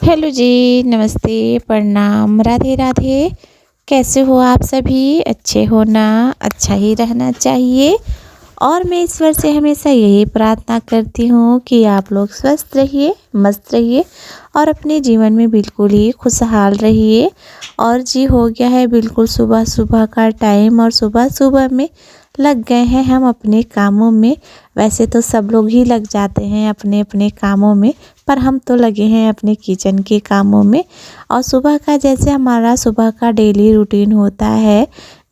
Hello जी, नमस्ते, प्रणाम, राधे राधे। कैसे हो आप सभी? अच्छे हो ना? अच्छा ही रहना चाहिए। और मैं ईश्वर से हमेशा यही प्रार्थना करती हूँ कि आप लोग स्वस्थ रहिए, मस्त रहिए और अपने जीवन में बिल्कुल ही खुशहाल रहिए। और जी हो गया है बिल्कुल सुबह सुबह का टाइम और सुबह सुबह में लग गए हैं हम अपने कामों में। वैसे तो सब लोग ही लग जाते हैं अपने अपने कामों में, पर हम तो लगे हैं अपने किचन के कामों में। और सुबह का जैसे हमारा सुबह का डेली रूटीन होता है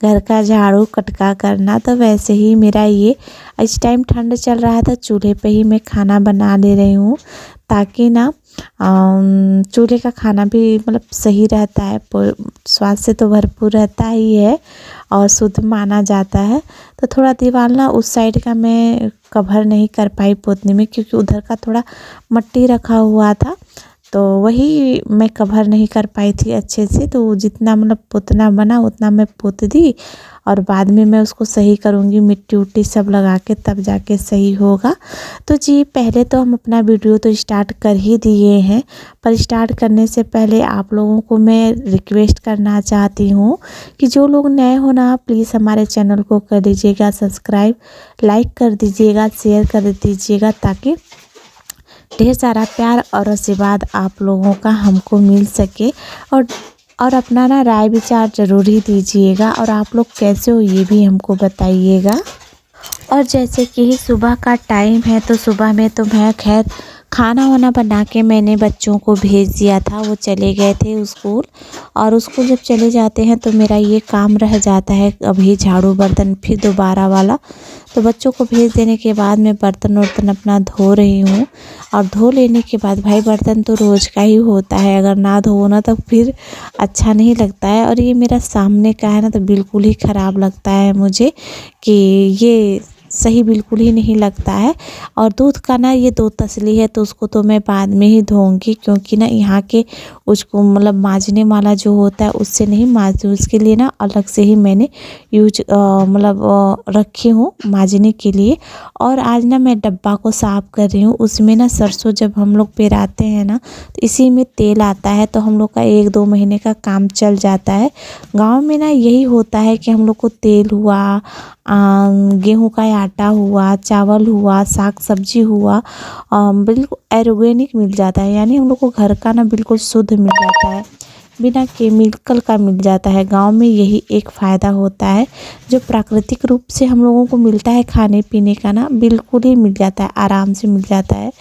घर का झाड़ू कटका करना, तो वैसे ही मेरा ये इस टाइम ठंड चल रहा था, चूल्हे पे ही मैं खाना बना ले रही हूँ ताकि ना चूल्हे का खाना भी मतलब सही रहता है, स्वाद से तो भरपूर रहता ही है और शुद्ध माना जाता है। तो थोड़ा दीवार ना उस साइड का मैं कवर नहीं कर पाई पोतने में, क्योंकि उधर का थोड़ा मट्टी रखा हुआ था, तो वही मैं कवर नहीं कर पाई थी अच्छे से। तो जितना मतलब पोतना बना उतना मैं पोत दी और बाद में मैं उसको सही करूँगी, मिट्टी उट्टी सब लगा के तब जाके सही होगा। तो जी पहले तो हम अपना वीडियो तो स्टार्ट कर ही दिए हैं, पर स्टार्ट करने से पहले आप लोगों को मैं रिक्वेस्ट करना चाहती हूँ कि जो लोग नए हो ना, प्लीज़ हमारे चैनल को कर लीजिएगा सब्सक्राइब, लाइक कर दीजिएगा, शेयर कर दीजिएगा, ताकि ढेर सारा प्यार और आशीर्वाद आप लोगों का हमको मिल सके। और अपना ना राय विचार ज़रूर ही दीजिएगा और आप लोग कैसे हो ये भी हमको बताइएगा। और जैसे कि सुबह का टाइम है, तो सुबह में तो मैं खैर खाना वाना बना के मैंने बच्चों को भेज दिया था, वो चले गए थे स्कूल। और स्कूल जब चले जाते हैं तो मेरा ये काम रह जाता है अभी झाड़ू बर्तन फिर दोबारा वाला। तो बच्चों को भेज देने के बाद मैं बर्तन वर्तन अपना धो रही हूँ। और धो लेने के बाद भाई बर्तन तो रोज़ का ही होता है, अगर ना धो ना तो फिर अच्छा नहीं लगता है। और ये मेरा सामने का है ना, तो बिल्कुल ही ख़राब लगता है मुझे कि ये सही बिल्कुल ही नहीं लगता है। और दूध का ना ये दूध तसली है, तो उसको तो मैं बाद में ही धोऊंगी, क्योंकि ना यहाँ के उसको मतलब मांजने वाला जो होता है उससे नहीं मांजती, उसके लिए ना अलग से ही मैंने यूज रखी हूँ मांजने के लिए। और आज ना मैं डब्बा को साफ़ कर रही हूँ, उसमें ना सरसों जब हम लोग पेराते हैं ना, तो इसी में तेल आता है, तो हम लोग का 1-2 महीने का काम चल जाता है। गाँव में ना यही होता है कि हम लोग को तेल हुआ, गेहूं का आटा हुआ, चावल हुआ, साग सब्जी हुआ, बिल्कुल ऑर्गेनिक मिल जाता है, यानी हम लोग को घर का ना बिल्कुल शुद्ध मिल जाता है, बिना केमिकल का मिल जाता है। गांव में यही एक फ़ायदा होता है, जो प्राकृतिक रूप से हम लोगों को मिलता है खाने पीने का ना, बिल्कुल ही मिल जाता है, आराम से मिल जाता है,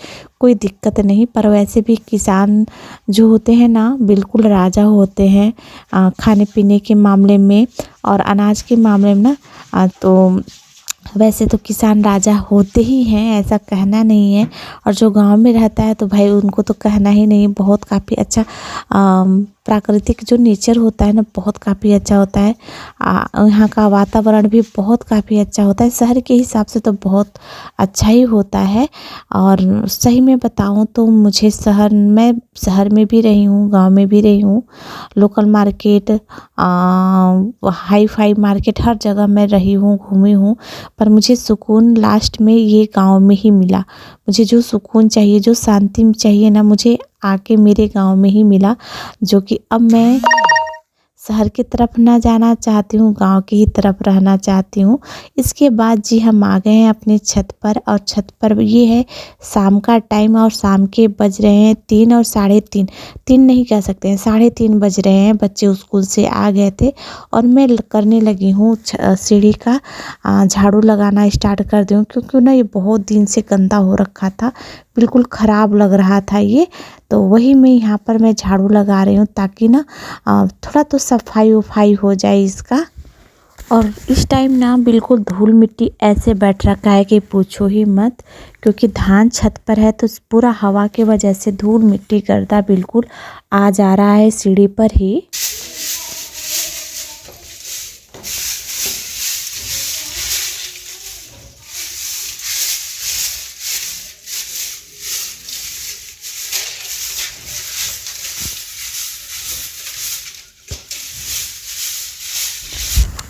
कोई दिक्कत नहीं। पर वैसे भी किसान जो होते हैं ना बिल्कुल राजा होते हैं खाने पीने के मामले में और अनाज के मामले में ना। तो वैसे तो किसान राजा होते ही हैं, ऐसा कहना नहीं है। और जो गांव में रहता है तो भाई उनको तो कहना ही नहीं, बहुत काफ़ी अच्छा प्राकृतिक जो नेचर होता है ना बहुत काफ़ी अच्छा होता है। यहाँ का वातावरण भी बहुत काफ़ी अच्छा होता है, शहर के हिसाब से तो बहुत अच्छा ही होता है। और सही में बताऊँ तो मुझे मैं शहर में भी रही हूँ, गांव में भी रही हूँ, local market, hi fi market, हर जगह मैं रही हूँ, घूमी हूँ। पर मुझे सुकून लास्ट में ये गांव में ही मिला। मुझे जो सुकून चाहिए, जो शांति चाहिए ना, मुझे आके मेरे गांव में ही मिला, जो कि अब मैं शहर की तरफ ना जाना चाहती हूँ, गांव की ही तरफ रहना चाहती हूँ। इसके बाद जी हम आ गए हैं अपने छत पर, और छत पर ये है शाम का टाइम, और शाम के बज रहे हैं 3 और 3:30, 3 नहीं कह सकते हैं, 3:30 बज रहे हैं। बच्चे स्कूल से आ गए थे और मैं करने लगी हूँ सीढ़ी का झाड़ू लगाना स्टार्ट कर दी हूँ, क्योंकि ना ये बहुत दिन से गंदा हो रखा था, बिल्कुल ख़राब लग रहा था ये। तो वही मैं यहाँ पर मैं झाड़ू लगा रही हूँ, ताकि ना थोड़ा तो सफाई वफाई हो जाए इसका। और इस टाइम ना बिल्कुल धूल मिट्टी ऐसे बैठ रखा है कि पूछो ही मत, क्योंकि धान छत पर है, तो पूरा हवा के वजह से धूल मिट्टी गर्दा बिल्कुल आ जा रहा है सीढ़ी पर ही।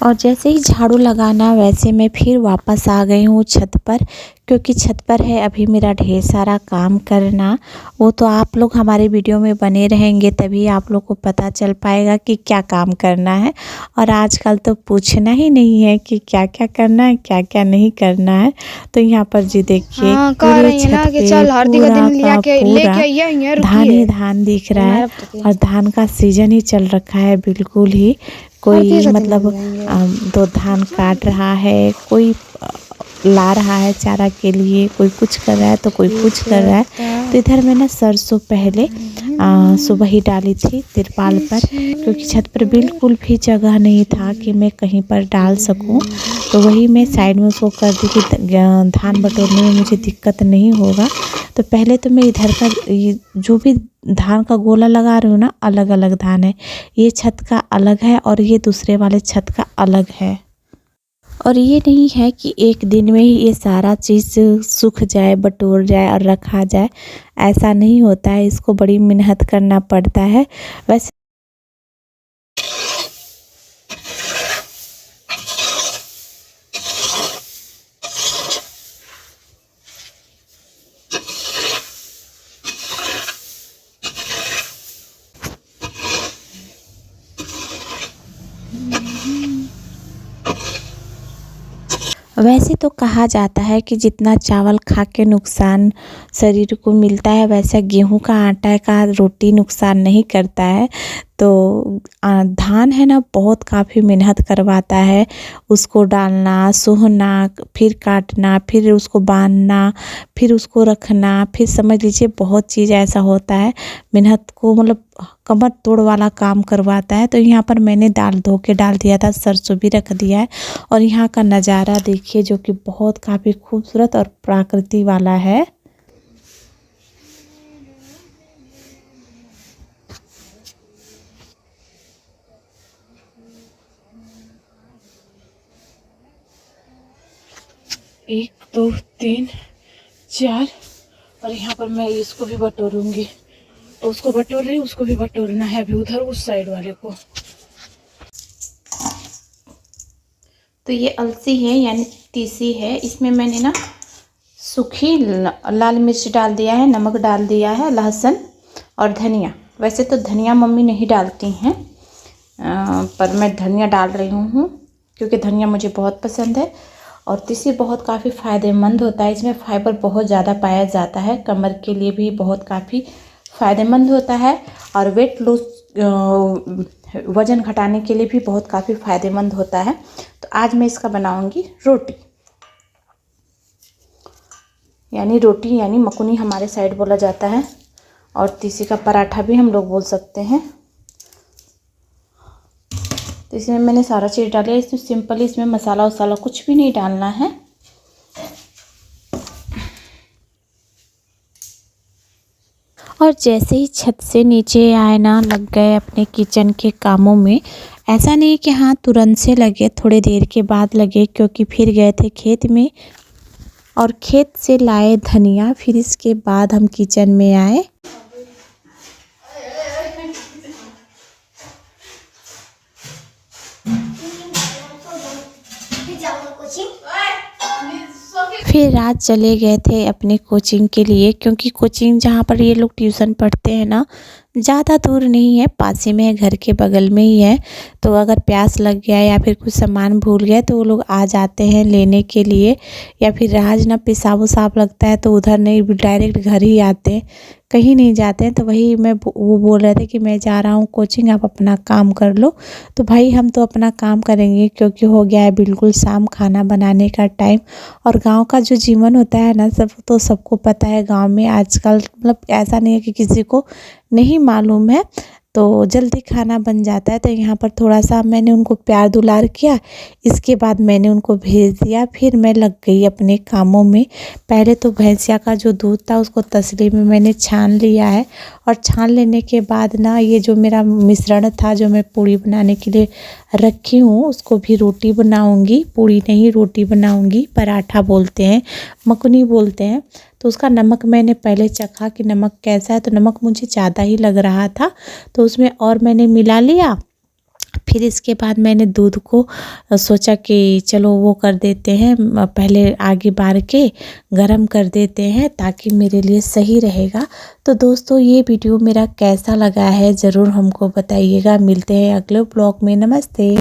और जैसे ही झाड़ू लगाना वैसे मैं फिर वापस आ गई हूँ छत पर, क्योंकि छत पर है अभी मेरा ढेर सारा काम करना। वो तो आप लोग हमारे वीडियो में बने रहेंगे तभी आप लोग को पता चल पाएगा कि क्या काम करना है। और आजकल तो पूछना ही नहीं है कि क्या क्या करना है क्या क्या नहीं करना है। तो यहाँ पर जी देखिए पूरे छत पे पूरा का पूरा धान ही धान दिख रहा है। और धान का सीजन ही चल रखा है बिल्कुल ही। कोई मतलब 2 धान काट रहा है, कोई ला रहा है चारा के लिए, कोई कुछ कर रहा है तो कोई कुछ कर रहा है। तो इधर मैं ना सरसों पहले सुबह ही डाली थी तिरपाल पर, क्योंकि छत पर बिल्कुल भी जगह नहीं था कि मैं कहीं पर डाल सकूं। तो वही मैं साइड में उसको कर दी कि धान बटोरने में मुझे दिक्कत नहीं होगा। तो पहले तो मैं इधर का जो भी धान का गोला लगा रही हूँ ना, अलग अलग धान है। ये छत का अलग है और ये दूसरे वाले छत का अलग है। और ये नहीं है कि एक दिन में ही ये सारा चीज़ सूख जाए, बटोर जाए और रखा जाए, ऐसा नहीं होता है। इसको बड़ी मेहनत करना पड़ता है। वैसे वैसे तो कहा जाता है कि जितना चावल खा के नुकसान शरीर को मिलता है, वैसा गेहूं का आटा का रोटी नुकसान नहीं करता है। तो धान है ना, बहुत काफ़ी मेहनत करवाता है। उसको डालना, सोहना, फिर काटना, फिर उसको बांधना, फिर उसको रखना, फिर समझ लीजिए बहुत चीज़ ऐसा होता है। मेहनत को मतलब कमर तोड़ वाला काम करवाता है। तो यहाँ पर मैंने दाल धो के डाल दिया था, सरसों भी रख दिया है। और यहाँ का नज़ारा देखिए जो कि बहुत काफ़ी खूबसूरत और प्रकृति वाला है। एक दो तीन चार, और यहाँ पर मैं इसको भी बटोरूंगी। उसको बटोर रही हूँ, उसको भी बटोरना है अभी उधर उस साइड वाले को। तो ये अलसी है यानी तीसी है। इसमें मैंने ना सूखी लाल मिर्च डाल दिया है, नमक डाल दिया है, लहसुन और धनिया। वैसे तो धनिया मम्मी नहीं डालती हैं, पर मैं धनिया डाल रही हूँ क्योंकि धनिया मुझे बहुत पसंद है। और तीसी बहुत काफ़ी फ़ायदेमंद होता है, इसमें फाइबर बहुत ज़्यादा पाया जाता है, कमर के लिए भी बहुत काफ़ी फ़ायदेमंद होता है। और वेट लॉस वज़न घटाने के लिए भी बहुत काफ़ी फ़ायदेमंद होता है। तो आज मैं इसका बनाऊंगी रोटी, यानी रोटी यानी मकुनी हमारे साइड बोला जाता है, और तीसी का पराठा भी हम लोग बोल सकते हैं। तो इसमें मैंने सारा चीज़ डाला है। इसमें सिंपली इसमें मसाला वसाला कुछ भी नहीं डालना है। और जैसे ही छत से नीचे आए ना, लग गए अपने किचन के कामों में। ऐसा नहीं कि हाँ तुरंत से लगे, थोड़ी देर के बाद लगे, क्योंकि फिर गए थे खेत में और खेत से लाए धनिया, फिर इसके बाद हम किचन में आए। फिर रात चले गए थे अपने कोचिंग के लिए, क्योंकि कोचिंग जहाँ पर ये लोग ट्यूशन पढ़ते हैं ना, ज़्यादा दूर नहीं है, पास ही में है, घर के बगल में ही है। तो अगर प्यास लग गया या फिर कुछ सामान भूल गया तो वो लोग आ जाते हैं लेने के लिए। या फिर आज ना पेशाब वसाब लगता है तो उधर नहीं, डायरेक्ट घर ही आते हैं, कहीं नहीं जाते हैं। तो वही वो बोल रहे थे कि मैं जा रहा हूँ कोचिंग, आप अपना काम कर लो। तो भाई हम तो अपना काम करेंगे, क्योंकि हो गया है बिल्कुल शाम, खाना बनाने का टाइम। और गांव का जो जीवन होता है ना, सब तो सबको पता है। गांव में आजकल मतलब ऐसा नहीं है कि किसी को नहीं मालूम है, तो जल्दी खाना बन जाता है। तो यहाँ पर थोड़ा सा मैंने उनको प्यार दुलार किया, इसके बाद मैंने उनको भेज दिया। फिर मैं लग गई अपने कामों में। पहले तो भैंसिया का जो दूध था उसको तसली में मैंने छान लिया है, और छान लेने के बाद ना ये जो मेरा मिश्रण था जो मैं पूड़ी बनाने के लिए रखी हूँ, उसको भी रोटी बनाऊँगी। पूड़ी नहीं रोटी बनाऊँगी, पराठा बोलते हैं, मकुनी बोलते हैं। तो उसका नमक मैंने पहले चखा कि नमक कैसा है, तो नमक मुझे ज़्यादा ही लग रहा था, तो उसमें और मैंने मिला लिया। फिर इसके बाद मैंने दूध को सोचा कि चलो वो कर देते हैं, पहले आगे बार के गरम कर देते हैं ताकि मेरे लिए सही रहेगा। तो दोस्तों ये वीडियो मेरा कैसा लगा है ज़रूर हमको बताइएगा। मिलते हैं अगले ब्लॉग में। नमस्ते।